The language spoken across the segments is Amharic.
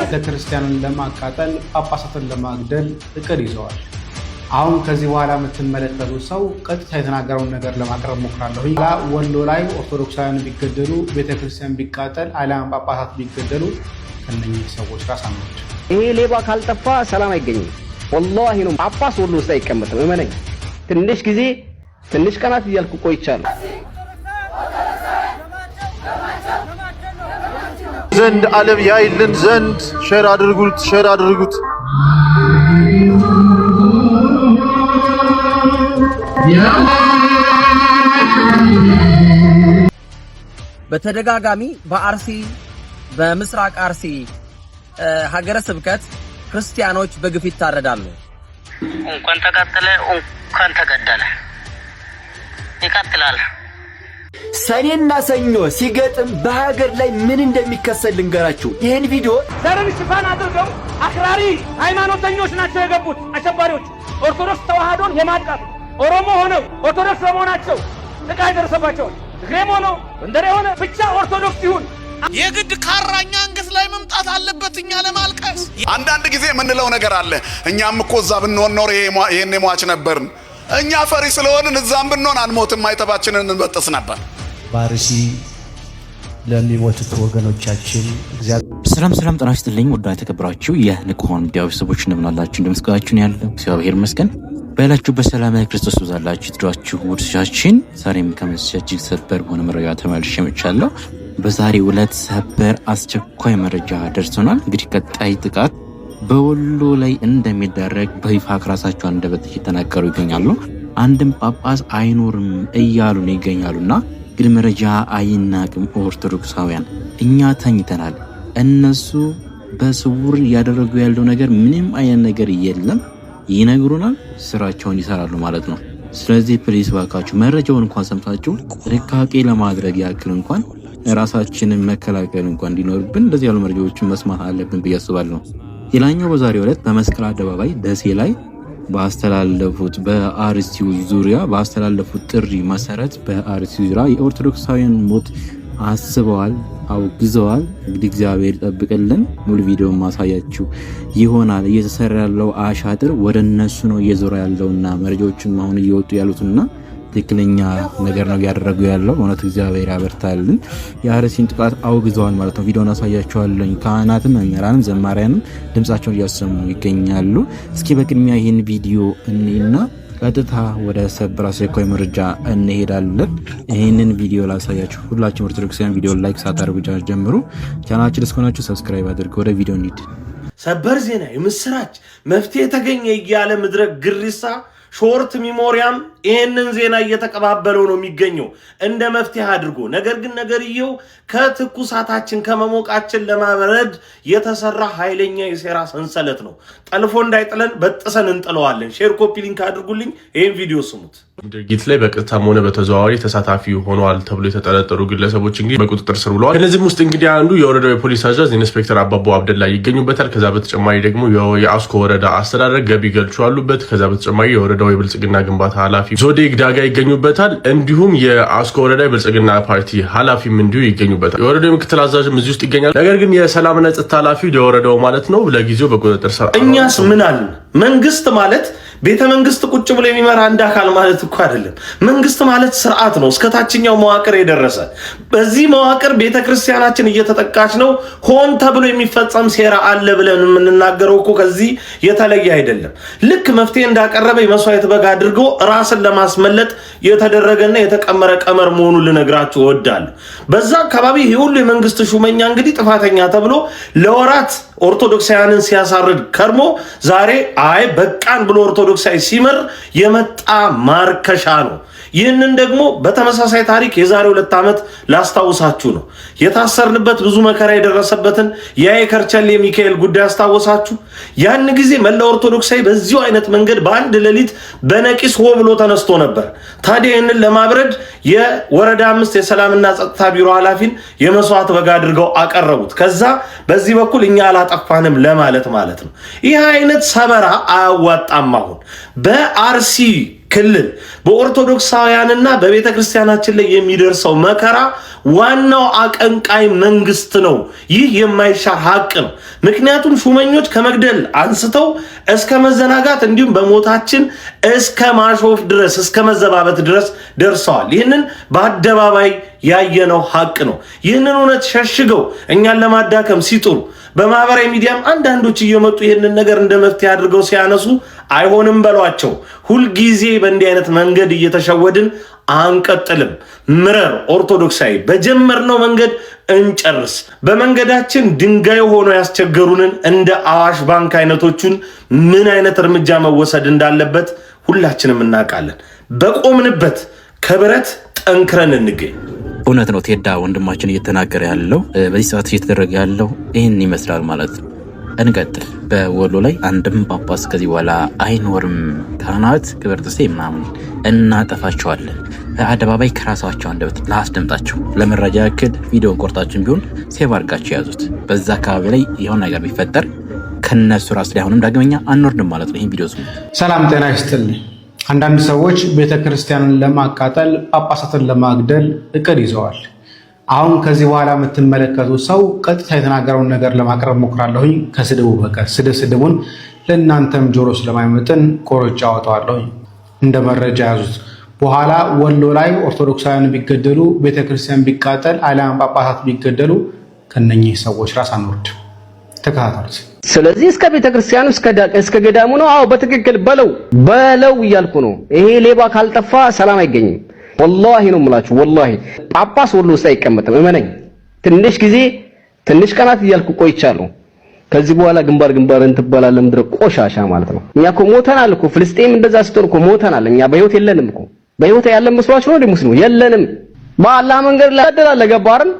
ቤተክርስቲያንን ለማቃጠል ጳጳሳትን ለማግደል እቅድ ይዘዋል። አሁን ከዚህ በኋላ የምትመለከቱ ሰው ቀጥታ የተናገረውን ነገር ለማቅረብ ሞክራለሁ። ወሎ ላይ ኦርቶዶክሳውያን ቢገደሉ፣ ቤተክርስቲያን ቢቃጠል፣ አሊያም ጳጳሳት ቢገደሉ ከነኚህ ሰዎች ራስ ናቸው። ይሄ ሌባ ካልጠፋ ሰላም አይገኝም። ወላሂ ነው። ጳጳስ ወሎ ውስጥ አይቀመጥም። እመነኝ። ትንሽ ጊዜ ትንሽ ቀናት እያልኩ ቆይቻለሁ። ዘንድ ዓለም ያይልን ዘንድ ሼር አድርጉት። በተደጋጋሚ በአርሲ በምስራቅ አርሲ ሀገረ ስብከት ክርስቲያኖች በግፍ ይታረዳሉ። እንኳን ተቃጠለ እንኳን ተገደለ ይቀጥላል። ሰኔና ሰኞ ሲገጥም በሀገር ላይ ምን እንደሚከሰት ልንገራችሁ። ይሄን ቪዲዮ ዘርን ሽፋን አድርገው አክራሪ ሃይማኖተኞች ናቸው የገቡት አሸባሪዎች። ኦርቶዶክስ ተዋህዶን የማጥቃት ኦሮሞ ሆነው ኦርቶዶክስ በመሆናቸው ጥቃት ደረሰባቸው። ትግሬም ሆነው እንደሬ ሆነ ብቻ ኦርቶዶክስ ይሁን የግድ ካራኛ አንገት ላይ መምጣት አለበት እኛ ለማልቀስ። አንዳንድ ጊዜ የምንለው ነገር አለ። እኛም እኮ እዛ ብንሆን ኖር ይሄን ሟች ነበርን። እኛ ፈሪ ስለሆንን እዛም ብንሆን አንሞትም፣ አይተባችንን እንበጥስ ነበር። ባርሲ ለሚሞቱት ወገኖቻችን ሰላም ጤና ይስጥልኝ። ወዳ የተከበራችሁ የንቁሆን ሚዲያ ቤተሰቦች እንደምን አላችሁ? እንደምስጋችሁ ነው ያለው እግዚአብሔር ይመስገን። ባላችሁበት ሰላም ክርስቶስ ይብዛላችሁ ትዷችሁ ውድሻችን። ዛሬም ከመሰጅግ ሰበር በሆነ መረጃ ተመልሼ መጥቻለሁ። በዛሬው ዕለት ሰበር አስቸኳይ መረጃ ደርሶናል። እንግዲህ ቀጣይ ጥቃት በወሎ ላይ እንደሚደረግ በይፋ ከራሳቸው አንደበት እየተናገሩ ይገኛሉ። አንድም ጳጳስ አይኖርም እያሉ ነው ይገኛሉና ግን መረጃ አይናቅም። ኦርቶዶክሳውያን እኛ ተኝተናል፣ እነሱ በስውር ያደረጉ ያለው ነገር ምንም አይነት ነገር የለም። ይነግሩናል፣ ስራቸውን ይሰራሉ ማለት ነው። ስለዚህ ፕሊስ ባካችሁ መረጃውን እንኳን ሰምታችሁ ጥንቃቄ ለማድረግ ያክል እንኳን ራሳችንን መከላከል እንኳን እንዲኖርብን እንደዚህ ያሉ መረጃዎችን መስማት አለብን ብዬ አስባለሁ። ሌላኛው በዛሬው ዕለት በመስቀል አደባባይ ደሴ ላይ ባስተላለፉት በአርሲው ዙሪያ ባስተላለፉት ጥሪ መሰረት በአርሲው ዙሪያ የኦርቶዶክሳውያን ሞት አስበዋል፣ አውግዘዋል። እንግዲህ እግዚአብሔር ይጠብቅልን። ሙሉ ቪዲዮ ማሳያችሁ ይሆናል። እየተሰራ ያለው አሻጥር ወደ እነሱ ነው እየዞረ ያለውና መረጃዎችን አሁን እየወጡ ያሉትና ትክክለኛ ነገር ነው ያደረጉ ያለው። እውነት እግዚአብሔር ያበርታልን። የአርሲን ጥቃት አውግዘዋል ማለት ነው። ቪዲዮውን አሳያችኋለሁ። ካህናትም መምህራንም ዘማሪያንም ድምጻቸውን እያሰሙ ይገኛሉ። እስኪ በቅድሚያ ይህን ቪዲዮ እንይና ቀጥታ ወደ ሰበር አስቸኳይ መረጃ እንሄዳለን። ይህንን ቪዲዮ ላሳያችሁ። ሁላችሁም ኦርቶዶክሳውያን ቪዲዮ ላይክ ሳታደርጉ ጀምሩ። ቻናላችን እስከሆናችሁ ሰብስክራይብ አድርጉ። ወደ ቪዲዮ እንሂድ። ሰበር ዜና፣ የምስራች መፍትሄ የተገኘ እያለ ምድረ ግሪሳ ሾርት ሚሞሪያም ይሄንን ዜና እየተቀባበለው ነው የሚገኘው እንደ መፍትሄ አድርጎ። ነገር ግን ነገርየው ከትኩሳታችን ከመሞቃችን ለማበረድ የተሰራ ኃይለኛ የሴራ ሰንሰለት ነው። ጠልፎ እንዳይጥለን በጥሰን እንጥለዋለን። ሼር ኮፒ ሊንክ አድርጉልኝ። ይሄን ቪዲዮ ስሙት። ድርጊት ላይ በቀጥታም ሆነ በተዘዋዋሪ ተሳታፊ ሆነዋል ተብሎ የተጠረጠሩ ግለሰቦች እንግዲህ በቁጥጥር ስር ውለዋል። ከነዚህም ውስጥ እንግዲህ አንዱ የወረዳው የፖሊስ አዛዥ ኢንስፔክተር አባቦ አብደላ ይገኙበታል። ከዛ በተጨማሪ ደግሞ የአስኮ ወረዳ አስተዳደር ገቢ ገልቹ አሉበት። ከዛ በተጨማሪ የወረዳው የብልጽግና ግንባታ ኃላፊ ዞዴግ ዳጋ ይገኙበታል። እንዲሁም የአስኮ ወረዳ የብልጽግና ፓርቲ ኃላፊም እንዲሁ ይገኙበታል። የወረዳው ምክትል አዛዥም እዚህ ውስጥ ይገኛል። ነገር ግን የሰላምና ጸጥታ ኃላፊው የወረዳው ማለት ነው ለጊዜው በቁጥጥር ስር። እኛስ ምን አልን? መንግስት ማለት ቤተ መንግስት ቁጭ ብሎ የሚመራ አንድ አካል ማለት እኮ አይደለም። መንግስት ማለት ስርዓት ነው፣ እስከ ታችኛው መዋቅር የደረሰ። በዚህ መዋቅር ቤተክርስቲያናችን እየተጠቃች ነው። ሆን ተብሎ የሚፈጸም ሴራ አለ ብለን የምንናገረው እኮ ከዚህ የተለየ አይደለም። ልክ መፍትሄ እንዳቀረበ የመስዋዕት በግ አድርጎ ራስን ለማስመለጥ የተደረገና የተቀመረ ቀመር መሆኑን ልነግራችሁ እወዳለሁ። በዛ አካባቢ ይህ ሁሉ የመንግስት ሹመኛ እንግዲህ ጥፋተኛ ተብሎ ለወራት ኦርቶዶክሳውያንን ሲያሳርድ ከርሞ ዛሬ አይ በቃን ብሎ ኦርቶዶክሳዊ ሲመር የመጣ ማርከሻ ነው። ይህንን ደግሞ በተመሳሳይ ታሪክ የዛሬ 2 ዓመት ላስታውሳችሁ ነው። የታሰርንበት ብዙ መከራ የደረሰበትን የከርቸሌ ሚካኤል ጉዳይ አስታወሳችሁ። ያን ጊዜ መላ ኦርቶዶክሳዊ በዚሁ አይነት መንገድ በአንድ ሌሊት በነቂስ ሆ ብሎ ተነስቶ ነበር። ታዲያ ይህንን ለማብረድ የወረዳ 5 የሰላምና ጸጥታ ቢሮ ኃላፊን የመስዋዕት በግ አድርገው አቀረቡት። ከዛ በዚህ በኩል እኛ አላጠፋንም ለማለት ማለት ነው። ይህ አይነት ሰበራ አያዋጣም። አሁን በአርሲ ክልል በኦርቶዶክሳውያንና በቤተ ክርስቲያናችን ላይ የሚደርሰው መከራ ዋናው አቀንቃይ መንግስት ነው። ይህ የማይሻር ሀቅ ነው። ምክንያቱም ሹመኞች ከመግደል አንስተው እስከ መዘናጋት እንዲሁም በሞታችን እስከ ማሾፍ ድረስ እስከ መዘባበት ድረስ ደርሰዋል። ይህንን በአደባባይ ያየነው ሀቅ ነው። ይህንን እውነት ሸሽገው እኛን ለማዳከም ሲጥሩ በማህበራዊ ሚዲያም አንዳንዶች እየመጡ ይህንን ነገር እንደ መፍትሄ አድርገው ሲያነሱ አይሆንም በሏቸው። ሁልጊዜ በእንዲህ አይነት መንገድ እየተሸወድን አንቀጥልም። ምረር ኦርቶዶክሳዊ በጀመርነው መንገድ እንጨርስ። በመንገዳችን ድንጋይ ሆኖ ያስቸገሩንን እንደ አዋሽ ባንክ አይነቶቹን ምን አይነት እርምጃ መወሰድ እንዳለበት ሁላችንም እናውቃለን። በቆምንበት ከብረት ጠንክረን እንገኝ። እውነት ነው ቴዳ ወንድማችን እየተናገረ ያለው በዚህ ሰዓት እየተደረገ ያለው ይህን ይመስላል ማለት ነው። እንቀጥል። በወሎ ላይ አንድም ጳጳስ ከዚህ በኋላ አይኖርም፣ ካህናት ክብር ጥሴ ምናምን እናጠፋቸዋለን። በአደባባይ ከራሳቸው አንደበት ላስደምጣቸው። ለመረጃ ያክል ቪዲዮን ቆርጣችን ቢሆን ሴቭ አድርጋቸው የያዙት። በዛ አካባቢ ላይ የሆነ ነገር ቢፈጠር ከነሱ ራስ ላይ አሁንም ዳግመኛ አንወርድም ማለት ነው። ይህን ቪዲዮ ሰላም ጤና ይስጥልኝ። አንዳንድ ሰዎች ቤተክርስቲያንን ለማቃጠል ጳጳሳትን ለማግደል እቅድ ይዘዋል። አሁን ከዚህ በኋላ የምትመለከቱ ሰው ቀጥታ የተናገረውን ነገር ለማቅረብ ሞክራለሁኝ ከስድቡ በቀር ስድቡን ለእናንተም ጆሮ ስለማይመጥን ቆርጬ አወጣዋለሁኝ። እንደ መረጃ ያዙት። በኋላ ወሎ ላይ ኦርቶዶክሳውያን ቢገደሉ፣ ቤተክርስቲያን ቢቃጠል፣ አሊያም ጳጳሳት ቢገደሉ ከነኚህ ሰዎች ራስ አንወርድ። ተከታተሉት። ስለዚህ እስከ ቤተክርስቲያኑ እስከ ገዳሙ ነው። አዎ በትክክል በለው እያልኩ ነው። ይሄ ሌባ ካልጠፋ ሰላም አይገኝም። ወላሂ ነው የምላችሁ። ወላሂ ጳጳስ ወሎ ውስጥ አይቀመጥም። እመነኝ። ትንሽ ጊዜ ትንሽ ቀናት እያልኩ ቆይቻለሁ። ከዚህ በኋላ ግንባር እንትባላለን ምድረ ቆሻሻ ማለት ነው። እኛ እኮ ሞተናል እኮ ፍልስጤም እንደዛ ስትሆን እኮ ሞተናል። እኛ በህይወት የለንም እኮ። በህይወት ያለን መስሏችሁ ነው ሙስሊሙ? የለንም። በአላህ መንገድ ላይ አደላለ ገባርን።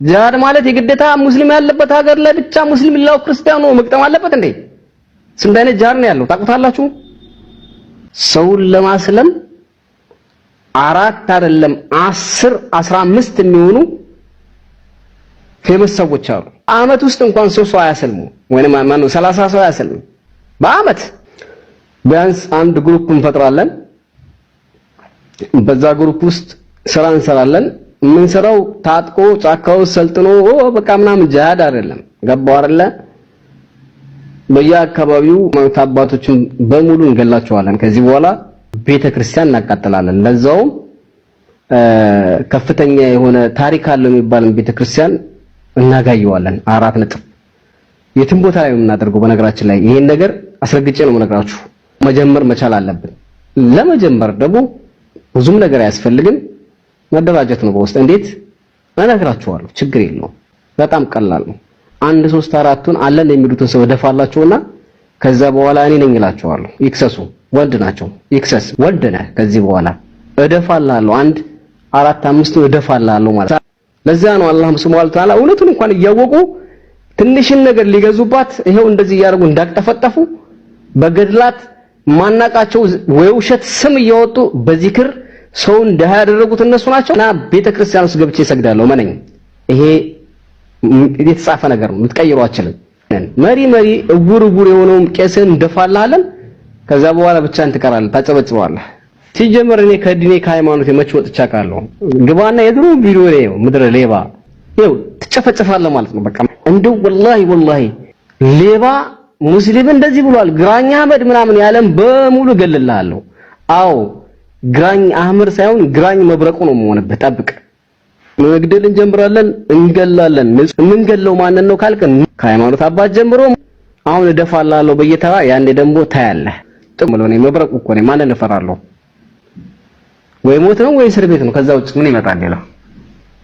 ጂሃድ ማለት የግዴታ ሙስሊም ያለበት ሀገር ላይ ብቻ ሙስሊም ላው ክርስቲያኑ መቅጠም አለበት እንዴ? ስንት አይነት ጂሃድ ነው ያለው ታውቁታላችሁ? ሰውን ለማስለም 4 አይደለም 10 15 የሚሆኑ ፌመስ ሰዎች አሉ። አመት ውስጥ እንኳን ሰው አያሰልሙ ወይንም ማን ነው 30 ሰው አያሰልሙ። በአመት ቢያንስ አንድ ግሩፕ እንፈጥራለን። በዛ ግሩፕ ውስጥ ስራ እንሰራለን። ምን ሰራው ታጥቆ ጫካው ሰልጥኖ በቃ ምናምን ጂሃድ አይደለም። ገባው አይደለ? በየአካባቢው አባቶችን በሙሉ እንገላቸዋለን። ከዚህ በኋላ ቤተክርስቲያን እናቃጥላለን። ለዛውም ከፍተኛ የሆነ ታሪክ አለው የሚባል ቤተክርስቲያን እናጋየዋለን። 4 ነጥብ የትም ቦታ ላይ የምናደርገው። በነገራችን ላይ ይሄን ነገር አስረግጬ ነው የምነግራችሁ። መጀመር መቻል አለብን። ለመጀመር ደግሞ ብዙም ነገር አያስፈልግም። መደራጀት ነው። በውስጥ እንዴት እነግራችኋለሁ። ችግር የለውም። በጣም ቀላል ነው። 1 3 4ቱን አለን የሚሉትን ሰው ደፋላቸውና ከዛ በኋላ እኔ ነኝ እላቸዋለሁ። ይክሰሱ። ወልድ ናቸው። ይክሰስ ወልድ ነህ። ከዚህ በኋላ እደፋላለሁ። 1 4 5 እደፋላለሁ ማለት ነው። ለዛ ነው አላህ Subhanahu Wa Ta'ala እውነቱን እንኳን እያወቁ ትንሽን ነገር ሊገዙባት ይሄው እንደዚህ እያደረጉ እንዳቀጠፈጠፉ በገድላት ማናቃቸው ወይ ውሸት ስም እያወጡ በዚክር ሰውን ደሃ ያደረጉት እነሱ ናቸውና ቤተክርስቲያን ውስጥ ገብቼ እሰግዳለሁ። ማነኝ ይሄ የተጻፈ ነገር ነው። ልትቀይሩ አትችልም። መሪ እውር የሆነውን ቄስን እንደፋላለን። ከዛ በኋላ ብቻ እንትቀራለህ፣ ታጨበጭባለህ። ሲጀመር እኔ ከዲኔ ከሃይማኖት የመች ወጥቻ ካለው ግባና የድሮ ቪዲዮ ነው ምድረ ሌባ ይኸው ትጨፈጨፋለህ ማለት ነው። በቃ እንደው ወላሂ ሌባ ሙስሊም እንደዚህ ብሏል ግራኝ አህመድ ምናምን ያለም በሙሉ ገልልሃለሁ። አዎ ግራኝ አህመድ ሳይሆን ግራኝ መብረቁ ነው የምሆንበት። ጠብቅ። መግደል እንጀምራለን፣ እንገላለን። የምንገለው ማንን ነው ካልክ ከሃይማኖት አባት ጀምሮ አሁን እደፋላለሁ በየተራ። ያኔ ደግሞ ታያለህ። ጥምሎ ነው መብረቁ እኮ ነው። ማንን እፈራለሁ? ወይ ሞት ነው ወይ እስር ቤት ነው። ከዛ ውጭ ምን ይመጣል ሌላ?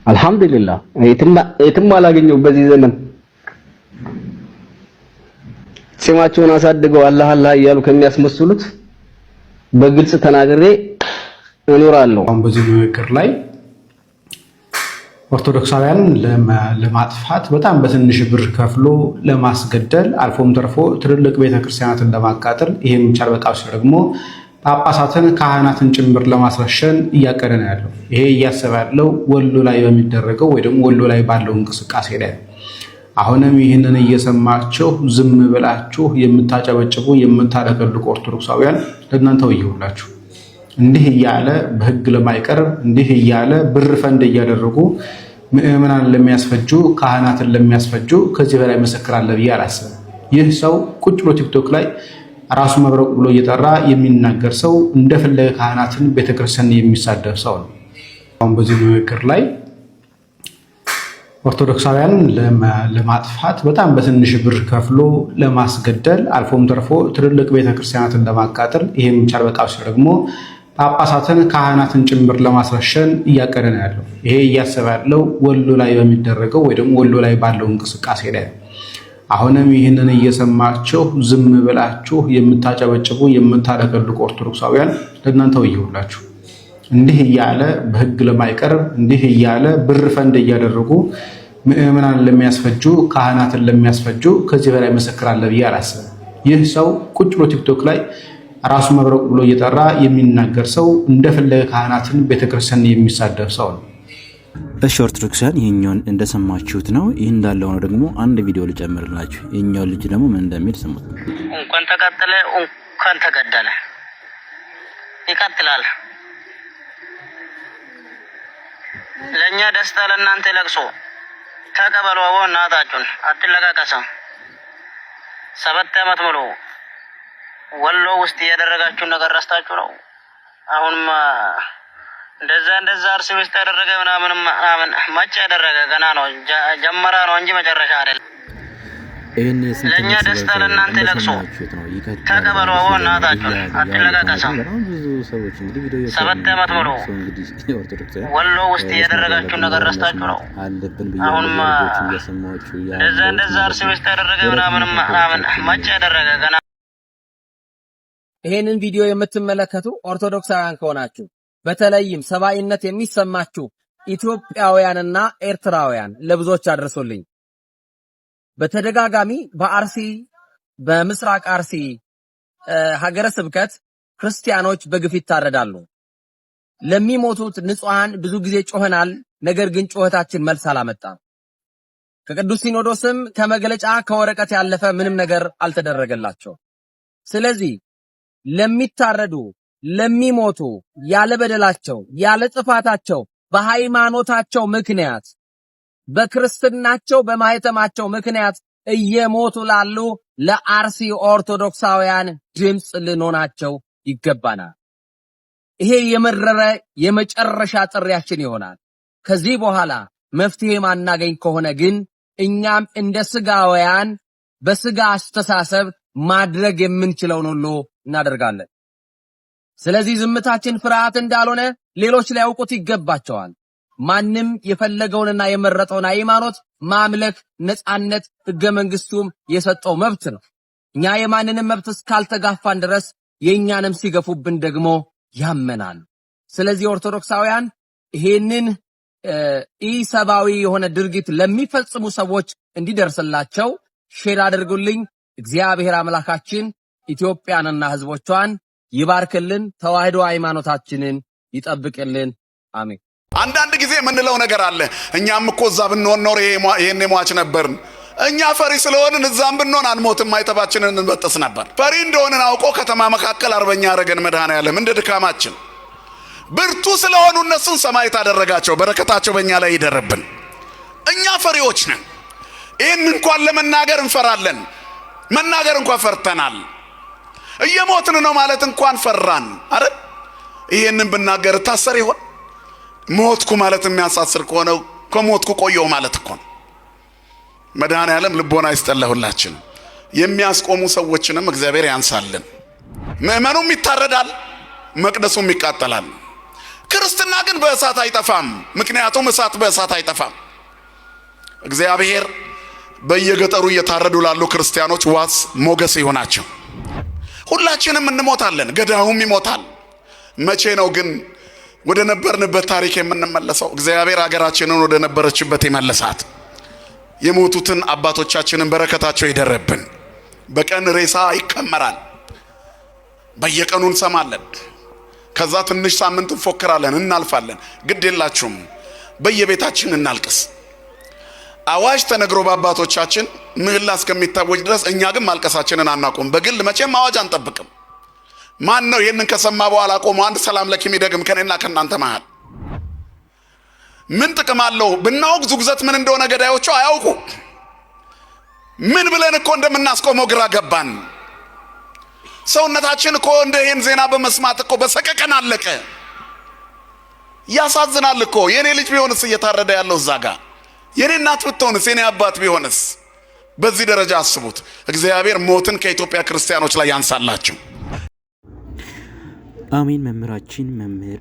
አልহামዱሊላህ የትም አላገኘው በዚህ ዘመን። ጺማቸውን አሳድገው አላህ እያሉ ከሚያስመስሉት በግልጽ ተናግሬ እኖራለሁ። አሁን በዚህ ንግግር ላይ ኦርቶዶክሳውያንን ለማጥፋት በጣም በትንሽ ብር ከፍሎ ለማስገደል አልፎም ተርፎ ትልልቅ ቤተክርስቲያናትን ለማቃጠል ይሄም ብቻ በቃው ደግሞ ጳጳሳትን ካህናትን ጭምር ለማስረሸን እያቀደ ነው ያለው። ይሄ እያሰበ ያለው ወሎ ላይ በሚደረገው ወይ ደግሞ ወሎ ላይ ባለው እንቅስቃሴ ላይ አሁንም ይህንን እየሰማችሁ ዝም ብላችሁ የምታጨበጭቡ የምታለቀልቁ ኦርቶዶክሳውያን ለእናንተው ይሁንላችሁ። እንዲህ እያለ በህግ ለማይቀርብ እንዲህ እያለ ብር ፈንድ እያደረጉ ምእመናን ለሚያስፈጁ ካህናትን ለሚያስፈጁ ከዚህ በላይ ምስክር አለ ብዬ አላስብም። ይህ ሰው ቁጭ ብሎ ቲክቶክ ላይ ራሱ መብረቁ ብሎ እየጠራ የሚናገር ሰው እንደፈለገ ካህናትን ቤተክርስቲያን የሚሳደብ ሰው ነው። አሁን በዚህ ንግግር ላይ ኦርቶዶክሳውያንን ለማጥፋት በጣም በትንሽ ብር ከፍሎ ለማስገደል አልፎም ተርፎ ትልልቅ ቤተክርስቲያናትን ለማቃጠል ይሄም ብቻ በቃው ደግሞ ጳጳሳትን ካህናትን ጭምር ለማስረሸን እያቀደ ነው ያለው። ይሄ እያሰበ ያለው ወሎ ላይ በሚደረገው ወይ ደግሞ ወሎ ላይ ባለው እንቅስቃሴ ላይ ነው። አሁንም ይህንን እየሰማችሁ ዝም ብላችሁ የምታጨበጭቡ የምታለቀልቁ ኦርቶዶክሳውያን ለእናንተ ወየውላችሁ። እንዲህ እያለ በህግ ለማይቀርብ እንዲህ እያለ ብር ፈንድ እያደረጉ ምእመናን ለሚያስፈጁ ካህናትን ለሚያስፈጁ ከዚህ በላይ ምስክር አለ ብዬ አላስብም። ይህ ሰው ቁጭ ብሎ ቲክቶክ ላይ ራሱ መብረቁ ብሎ እየጠራ የሚናገር ሰው እንደፈለገ ካህናትን ቤተክርስቲያን የሚሳደብ ሰው ነው። እሺ ኦርቶዶክሳውያን ይሄኛውን እንደሰማችሁት ነው። ይህ እንዳለ ሆኖ ደግሞ አንድ ቪዲዮ ልጨምርላችሁ። ይሄኛው ልጅ ደግሞ ምን እንደሚል ስሙት። እንኳን ተቃጠለ እንኳን ተገደለ ይቀጥላል። ለኛ ደስታ ለእናንተ ለቅሶ ተቀበሉ። እናታችሁን አትለቃቀሰም። 7 ዓመት ሙሉ ወሎ ውስጥ ያደረጋችሁ ነገር ረስታችሁ ነው። አሁንማ እንደዛ እርስ በርስ ያደረገ ምናምን መቼ ያደረገ ገና ነው ጀመራ ነው እንጂ መጨረሻ አይደለም። ለኛ ደስታ ለእናንተ ለቅሶ ተቀበሉ። እናታችሁን አትለቃቀሰም። 7 ዓመት ሙሉ ወሎ ውስጥ ያደረጋችሁ ነገር ረስታችሁ ነው። አሁንማ እንደዛ እርስ በርስ ያደረገ ምናምን መቼ ያደረገ ገና። ይሄንን ቪዲዮ የምትመለከቱ ኦርቶዶክሳውያን ከሆናችሁ በተለይም ሰብአዊነት የሚሰማችሁ ኢትዮጵያውያንና ኤርትራውያን ለብዙዎች አድርሶልኝ። በተደጋጋሚ በአርሲ በምስራቅ አርሲ ሀገረ ስብከት ክርስቲያኖች በግፍ ይታረዳሉ። ለሚሞቱት ንጹሃን ብዙ ጊዜ ጮኸናል። ነገር ግን ጩኸታችን መልስ አላመጣም። ከቅዱስ ሲኖዶስም ከመግለጫ ከወረቀት ያለፈ ምንም ነገር አልተደረገላቸው። ስለዚህ ለሚታረዱ ለሚሞቱ ያለ በደላቸው ያለ ጥፋታቸው በሃይማኖታቸው ምክንያት በክርስትናቸው በማህተማቸው ምክንያት እየሞቱ ላሉ ለአርሲ ኦርቶዶክሳውያን ድምጽ ልንሆናቸው ይገባናል። ይሄ የመረረ የመጨረሻ ጥሪያችን ይሆናል። ከዚህ በኋላ መፍትሄ ማናገኝ ከሆነ ግን እኛም እንደ ስጋውያን በስጋ አስተሳሰብ ማድረግ የምንችለውን ሁሉ እናደርጋለን። ስለዚህ ዝምታችን ፍርሃት እንዳልሆነ ሌሎች ሊያውቁት ይገባቸዋል። ማንም የፈለገውንና የመረጠውን ሃይማኖት ማምለክ ነጻነት ሕገ መንግስቱም የሰጠው መብት ነው። እኛ የማንንም መብት እስካልተጋፋን ድረስ የኛንም ሲገፉብን ደግሞ ያመናል። ስለዚህ ኦርቶዶክሳውያን ይሄንን ኢሰባዊ የሆነ ድርጊት ለሚፈጽሙ ሰዎች እንዲደርስላቸው ሼር አድርጉልኝ። እግዚአብሔር አምላካችን ኢትዮጵያንና ሕዝቦቿን ይባርክልን፣ ተዋህዶ ሃይማኖታችንን ይጠብቅልን። አሜን። አንዳንድ ጊዜ የምንለው ነገር አለ። እኛም እኮ እዛ ብንሆን ኖር ይሄን ሟች ነበርን። እኛ ፈሪ ስለሆንን እዛም ብንሆን አንሞትም፣ ማይተባችንን እንበጥስ ነበር። ፈሪ እንደሆንን አውቆ ከተማ መካከል አርበኛ አረገን መድኃኔዓለም እንደ ድካማችን። ብርቱ ስለሆኑ እነሱን ሰማዕት አደረጋቸው። በረከታቸው በእኛ ላይ ይደርብን። እኛ ፈሪዎች ነን። ይህን እንኳን ለመናገር እንፈራለን። መናገር እንኳን ፈርተናል። እየሞትን ነው ማለት እንኳን ፈራን። አረ ይሄንን ብናገር ታሰር ይሆን? ሞትኩ ማለት የሚያሳስር ከሆነ ከሞትኩ ቆየው ማለት እኮ ነው። መድኃኔዓለም ልቦና ይስጠለሁላችን። የሚያስቆሙ ሰዎችንም እግዚአብሔር ያንሳልን። ምእመኑም ይታረዳል፣ መቅደሱም ይቃጠላል። ክርስትና ግን በእሳት አይጠፋም። ምክንያቱም እሳት በእሳት አይጠፋም። እግዚአብሔር በየገጠሩ እየታረዱ ላሉ ክርስቲያኖች ዋስ ሞገስ ይሆናቸው። ሁላችንም እንሞታለን፣ ገዳዩም ይሞታል። መቼ ነው ግን ወደ ነበርንበት ታሪክ የምንመለሰው? እግዚአብሔር ሀገራችንን ወደ ነበረችበት ይመልሳት። የሞቱትን አባቶቻችንን በረከታቸው ይደረብን። በቀን ሬሳ ይከመራል፣ በየቀኑ እንሰማለን። ከዛ ትንሽ ሳምንት እንፎክራለን፣ እናልፋለን። ግድ የላችሁም፣ በየቤታችን እናልቅስ። አዋጅ ተነግሮ በአባቶቻችን ምህላ እስከሚታወጅ ድረስ እኛ ግን ማልቀሳችንን አናቆም። በግል መቼም አዋጅ አንጠብቅም። ማን ነው ይህንን ከሰማ በኋላ ቆሞ አንድ ሰላም ለኪ የሚደግም ከኔና ከእናንተ መሃል? ምን ጥቅም አለው? ብናውቅ ዙግዘት ምን እንደሆነ ገዳዮቹ አያውቁ። ምን ብለን እኮ እንደምናስቆመው ግራ ገባን። ሰውነታችን እኮ እንደ ይህን ዜና በመስማት እኮ በሰቀቀን አለቀ። ያሳዝናል እኮ። የኔ ልጅ ቢሆንስ እየታረደ ያለው እዛ ጋ፣ የኔ እናት ብትሆንስ፣ የኔ አባት ቢሆንስ? በዚህ ደረጃ አስቡት። እግዚአብሔር ሞትን ከኢትዮጵያ ክርስቲያኖች ላይ ያንሳላችሁ። አሜን። መምህራችን መምህር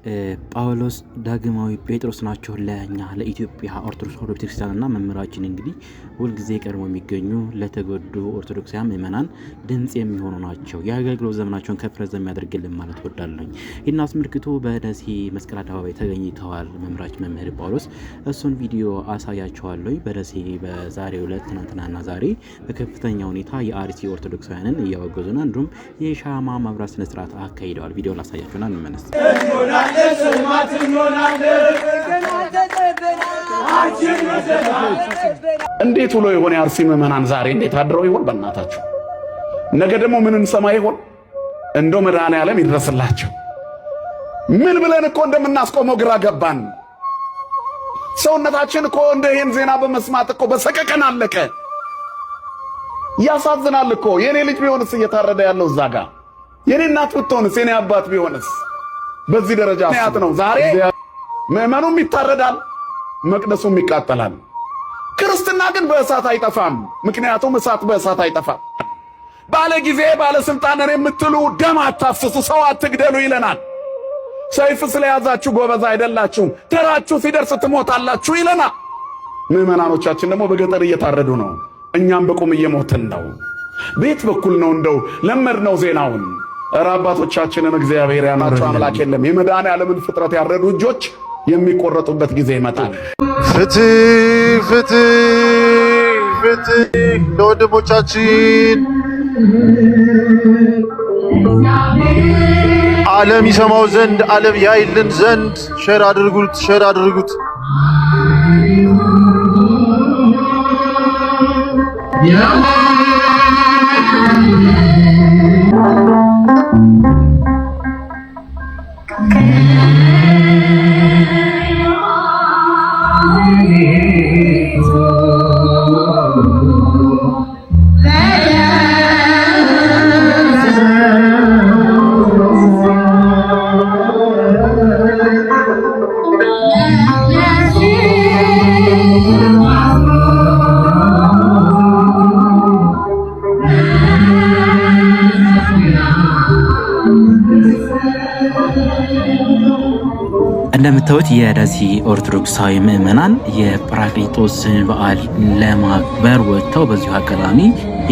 ጳውሎስ ዳግማዊ ጴጥሮስ ናቸው ለእኛ ለኢትዮጵያ ኦርቶዶክስ ተዋሕዶ ቤተክርስቲያንና መምህራችን እንግዲህ ሁልጊዜ ቀድሞ የሚገኙ ለተጎዱ ኦርቶዶክሳውያን ምእመናን ድምፅ የሚሆኑ ናቸው። የአገልግሎት ዘመናቸውን ከፍ ረዘም ያደርግልን ማለት እወዳለሁ። ይህን አስመልክቶ በደሴ መስቀል አደባባይ ተገኝተዋል መምህራችን መምህር ጳውሎስ። እሱን ቪዲዮ አሳያቸዋለሁ። በደሴ በዛሬው ዕለት ትናንትናና ዛሬ በከፍተኛ ሁኔታ የአርሲ ኦርቶዶክሳውያንን እያወገዙና እንዲሁም የሻማ ማብራት ስነስርዓት አካሂደዋል። ቪዲዮ ላሳያቸውና እንመለስ። እንዴት ውሎ የሆነ የአርሲ ምዕመናን ዛሬ እንዴት አድረው ይሆን? በእናታችሁ ነገ ደግሞ ምን እንሰማ ይሆን? እንደው መድኃኔዓለም ይድረስላቸው። ምን ብለን እኮ እንደምናስቆመው ግራ ገባን። ሰውነታችን እኮ እንደ ይህን ዜና በመስማት እኮ በሰቀቀን አለቀ። ያሳዝናል እኮ። የኔ ልጅ ቢሆንስ እየታረደ ያለው እዛ ጋ፣ የኔ እናት ብትሆንስ፣ የኔ አባት ቢሆንስ? በዚህ ደረጃ ምክንያት ነው ዛሬ ምዕመኑም ይታረዳል፣ መቅደሱም ይቃጠላል። ክርስትና ግን በእሳት አይጠፋም። ምክንያቱም እሳት በእሳት አይጠፋም። ባለ ጊዜ ባለስልጣንን የምትሉ ደም አታፍስሱ፣ ሰው አትግደሉ ይለናል። ሰይፍ ስለያዛችሁ ጎበዝ አይደላችሁም፣ ተራችሁ ሲደርስ ትሞታላችሁ ይለናል። ምዕመናኖቻችን ደግሞ በገጠር እየታረዱ ነው፣ እኛም በቁም እየሞትን ነው። ቤት በኩል ነው እንደው ለመድነው ዜናውን። እረ አባቶቻችንን እግዚአብሔር ያናቸው አምላክ የለም። የመድኃኔዓለምን ፍጥረት ያረዱ እጆች የሚቆረጡበት ጊዜ ይመጣል። ፍትህ ፍትህ ፍትህ ለወንድሞቻችን፣ ዓለም ይሰማው ዘንድ ዓለም ያይልን ዘንድ ሼር አድርጉት፣ ሼር አድርጉት። እንደምታዩት የደሴ ኦርቶዶክሳዊ ምእመናን የጰራቅሊጦስን በዓል ለማክበር ወጥተው በዚሁ አጋጣሚ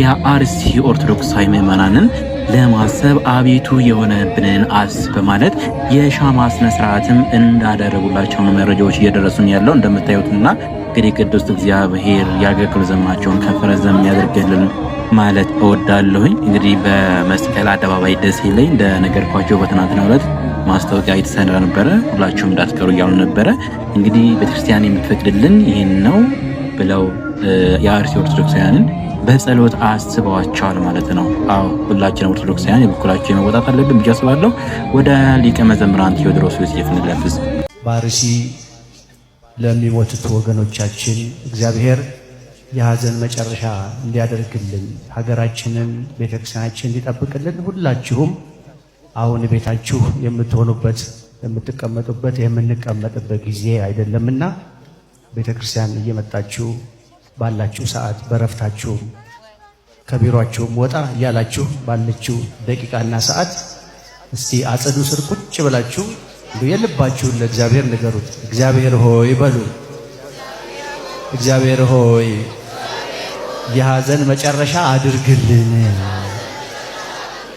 የአርሲ ኦርቶዶክሳዊ ምእመናንን ለማሰብ አቤቱ የሆነብንን አስብ በማለት የሻማ ስነ ስርዓትም እንዳደረጉላቸው ነው መረጃዎች እየደረሱን ያለው። እንደምታዩትና እንግዲህ ቅዱስ እግዚአብሔር የአገልግሎት ዘመናቸውን ከፍ ረዘም ያደርግልን ማለት እወዳለሁኝ። እንግዲህ በመስቀል አደባባይ ደሴ ላይ እንደነገርኳቸው በትናንትናው ዕለት ማስታወቂያ የተሰራ ነበረ። ሁላችሁም እንዳትቀሩ እያሉ ነበረ። እንግዲህ ቤተክርስቲያን የምትፈቅድልን ይህን ነው ብለው የአርሲ ኦርቶዶክሳውያንን በጸሎት አስበዋቸዋል ማለት ነው። አዎ ሁላችንም ኦርቶዶክሳውያን የበኩላችን መወጣት አለብን ብዬ አስባለሁ። ወደ ሊቀ መዘምራን ቴዎድሮስ ዮሴፍ እንለፍስ። በአርሲ ለሚሞቱት ወገኖቻችን እግዚአብሔር የሐዘን መጨረሻ እንዲያደርግልን፣ ሀገራችንን ቤተክርስቲያናችን እንዲጠብቅልን ሁላችሁም አሁን ቤታችሁ የምትሆኑበት የምትቀመጡበት የምንቀመጥበት ጊዜ አይደለምና ቤተክርስቲያን እየመጣችሁ ባላችሁ ሰዓት በረፍታችሁ ከቢሮአችሁም ወጣ እያላችሁ ባለችው ደቂቃና ሰዓት እስቲ አጸዱ ስር ቁጭ ብላችሁ የልባችሁን ለእግዚአብሔር ንገሩት። እግዚአብሔር ሆይ በሉ። እግዚአብሔር ሆይ የሐዘን መጨረሻ አድርግልን።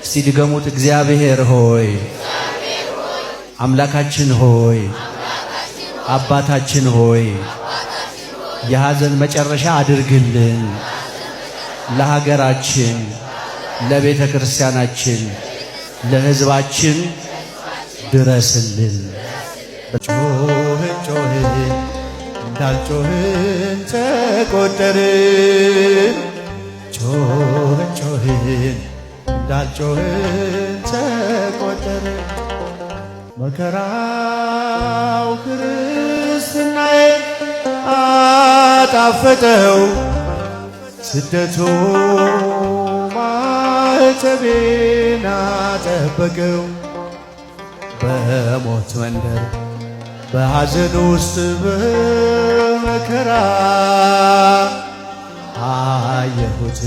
እስቲ ድገሙት። እግዚአብሔር ሆይ አምላካችን ሆይ አባታችን ሆይ የሐዘን መጨረሻ አድርግልን። ለሀገራችን፣ ለቤተ ክርስቲያናችን፣ ለሕዝባችን ድረስልን። ጮህን ጮህን እንዳልጮህን ተቆጠርን። ጮህን ጮህን እንዳልጮህን ተቆጠረ መከራው ክርስትናዬ አጣፈጠው ስደቱ ማዕተቤን አጠበቀው በሞት መንደር በሐዘን ውስጥ በመከራ አየሁት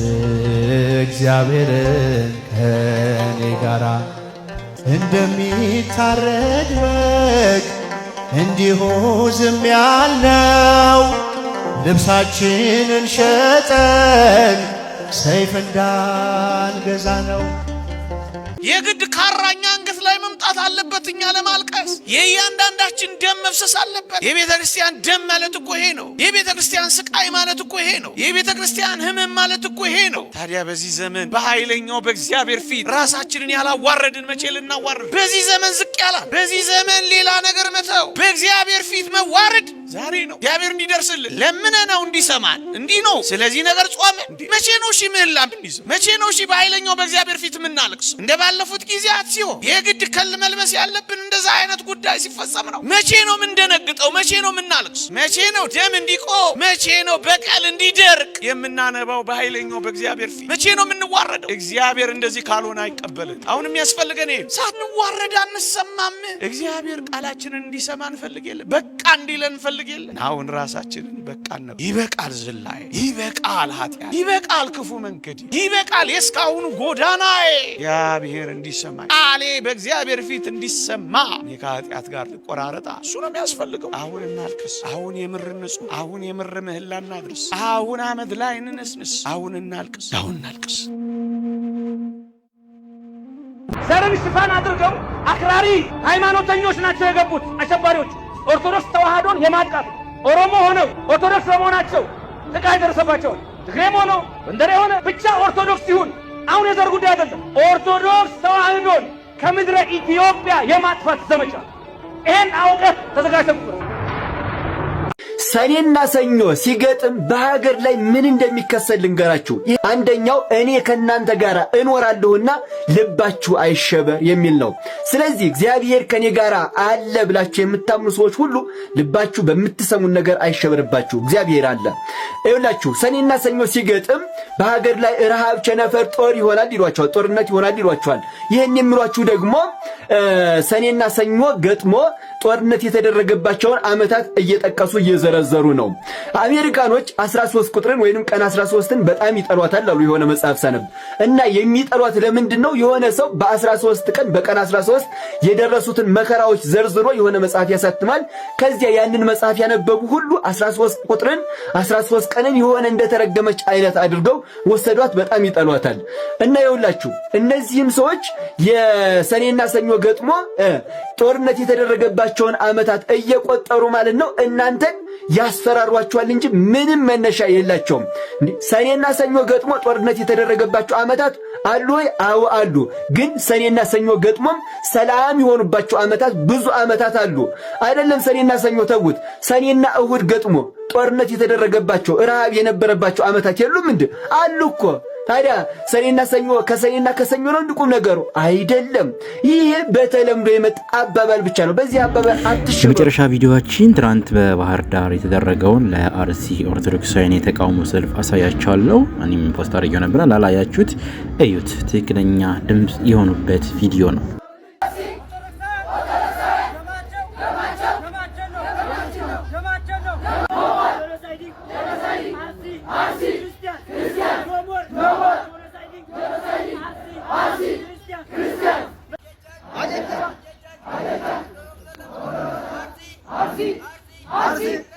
እግዚአብሔርን ከኔ ጋራ እንደሚታረድ በግ እንዲሁ ዝም ያልነው ልብሳችንን ሸጠን ሰይፍ እንዳንገዛ ነው። የግድ ካራኛ አንገት ላይ መምጣት አለበት እኛ ለማልቀስ። የእያንዳንዳችን ደም መፍሰስ አለበት። የቤተ ክርስቲያን ደም ማለት እኮ ይሄ ነው። የቤተ ክርስቲያን ስቃይ ማለት እኮ ይሄ ነው። የቤተ ክርስቲያን ሕመም ማለት እኮ ይሄ ነው። ታዲያ በዚህ ዘመን በኃይለኛው በእግዚአብሔር ፊት ራሳችንን ያላዋረድን መቼ ልናዋርድ? በዚህ ዘመን ዝቅ ያላ፣ በዚህ ዘመን ሌላ ነገር መተው፣ በእግዚአብሔር ፊት መዋረድ ዛሬ ነው። እግዚአብሔር እንዲደርስልን ለምነ ነው እንዲሰማን እንዲህ ነው። ስለዚህ ነገር ጾመ መቼ ነው ሺ ምህላ ብንይዝ መቼ ነው ሺ በኃይለኛው በእግዚአብሔር ፊት የምናለቅስ? እንደ ባለፉት ጊዜያት ሲሆን የግድ ከል መልበስ ያለብን እንደዛ አይነት ጉዳይ ሲፈጸም ነው። መቼ ነው የምንደነግጠው? መቼ ነው የምናለቅስ? መቼ ነው ደም እንዲቆም? መቼ ነው በቀል እንዲደርቅ የምናነባው በኃይለኛው በእግዚአብሔር ፊት? መቼ ነው የምንዋረደው? እግዚአብሔር እንደዚህ ካልሆነ አይቀበልን። አሁን የሚያስፈልገን ይሄ ሳንዋረድ አንሰማም። እግዚአብሔር ቃላችንን እንዲሰማ እንፈልግ የለ በቃ እንዲለን እንፈልግ የለ። አሁን ራሳችንን በቃን ነው። ይበቃል ዝላይ፣ ይበቃል ኃጢአት፣ ይበቃል ክፉ መንገድ፣ ይበቃል የስካሁኑ ጎዳናዬ። እግዚአብሔር እንዲሰማ ቃሌ በእግዚአብሔር ፊት እንዲሰማ እኔ ከኃጢአት ጋር ልቆራረጣ እሱ ነው የሚያስፈልገው። አሁን እናልቅስ። አሁን የምር ንጹህ፣ አሁን የምር ምህላ እናድርስ። አሁን አመድ ላይ እንነስንስ። አሁን እናልቅስ። አሁን እናልቅስ። ዘርን ሽፋን አድርገው አክራሪ ሃይማኖተኞች ናቸው የገቡት አሸባሪዎች። ኦርቶዶክስ ተዋህዶን የማጥቃት ኦሮሞ ሆነው ኦርቶዶክስ በመሆናቸው ጥቃት ደረሰባቸዋል። ትግሬም ሆኖ ጎንደሬ ሆነ ብቻ ኦርቶዶክስ ይሁን አሁን የዘር ጉዳይ አይደለም። ኦርቶዶክስ ተዋህዶን ከምድረ ኢትዮጵያ የማጥፋት ዘመቻ ይሄን አውቀህ ተዘጋጅተህ ሰኔና ሰኞ ሲገጥም በሀገር ላይ ምን እንደሚከሰት ልንገራችሁ። አንደኛው እኔ ከናንተ ጋር እኖራለሁና ልባችሁ አይሸበር የሚል ነው። ስለዚህ እግዚአብሔር ከኔ ጋር አለ ብላችሁ የምታምኑ ሰዎች ሁሉ ልባችሁ በምትሰሙን ነገር አይሸበርባችሁ። እግዚአብሔር አለ። ይኸውላችሁ ሰኔና ሰኞ ሲገጥም በሀገር ላይ ረሃብ፣ ቸነፈር፣ ጦር ይሆናል ይሏቸዋል። ጦርነት ይሆናል ይሏቸዋል። ይህን የሚሏችሁ ደግሞ ሰኔና ሰኞ ገጥሞ ጦርነት የተደረገባቸውን ዓመታት እየጠቀሱ እየዘረዘሩ ነው። አሜሪካኖች 13 ቁጥርን ወይንም ቀን 13ን በጣም ይጠሏታል አሉ የሆነ መጽሐፍ ሰነብ እና የሚጠሏት ለምንድን ነው? የሆነ ሰው በ13 ቀን በቀን 13 የደረሱትን መከራዎች ዘርዝሮ የሆነ መጽሐፍ ያሳትማል። ከዚያ ያንን መጽሐፍ ያነበቡ ሁሉ 13 ቁጥርን 13 ቀንን የሆነ እንደተረገመች አይነት አድርገው ወሰዷት። በጣም ይጠሏታል። እና ይኸውላችሁ እነዚህም ሰዎች የሰኔና ሰኞ ገጥሞ ጦርነት የተደረገባቸውን ዓመታት እየቆጠሩ ማለት ነው እናንተን ያስፈራሯቸዋል እንጂ ምንም መነሻ የላቸውም። ሰኔና ሰኞ ገጥሞ ጦርነት የተደረገባቸው ዓመታት አሉ ወይ? አዎ አሉ። ግን ሰኔና ሰኞ ገጥሞም ሰላም የሆኑባቸው ዓመታት ብዙ ዓመታት አሉ። አይደለም ሰኔና ሰኞ ተውት፣ ሰኔና እሁድ ገጥሞ ጦርነት የተደረገባቸው ረሃብ የነበረባቸው ዓመታት የሉም እንዴ? አሉ እኮ። ታዲያ ሰኔና ሰኞ ከሰኞ ነው እንድቁም ነገሩ አይደለም። ይሄ በተለምዶ የመጣ አባባል ብቻ ነው። በዚህ አባባል አትሽሩ። የመጨረሻ ቪዲዮአችን ትናንት በባህር ዳር የተደረገውን ለአርሲ ኦርቶዶክሳውያን የተቃውሞ ሰልፍ አሳያችኋለሁ። እኔም ፖስት አድርጌው ነበር፣ ላላያችሁት እዩት። ትክክለኛ ድምጽ የሆኑበት ቪዲዮ ነው። Arsi!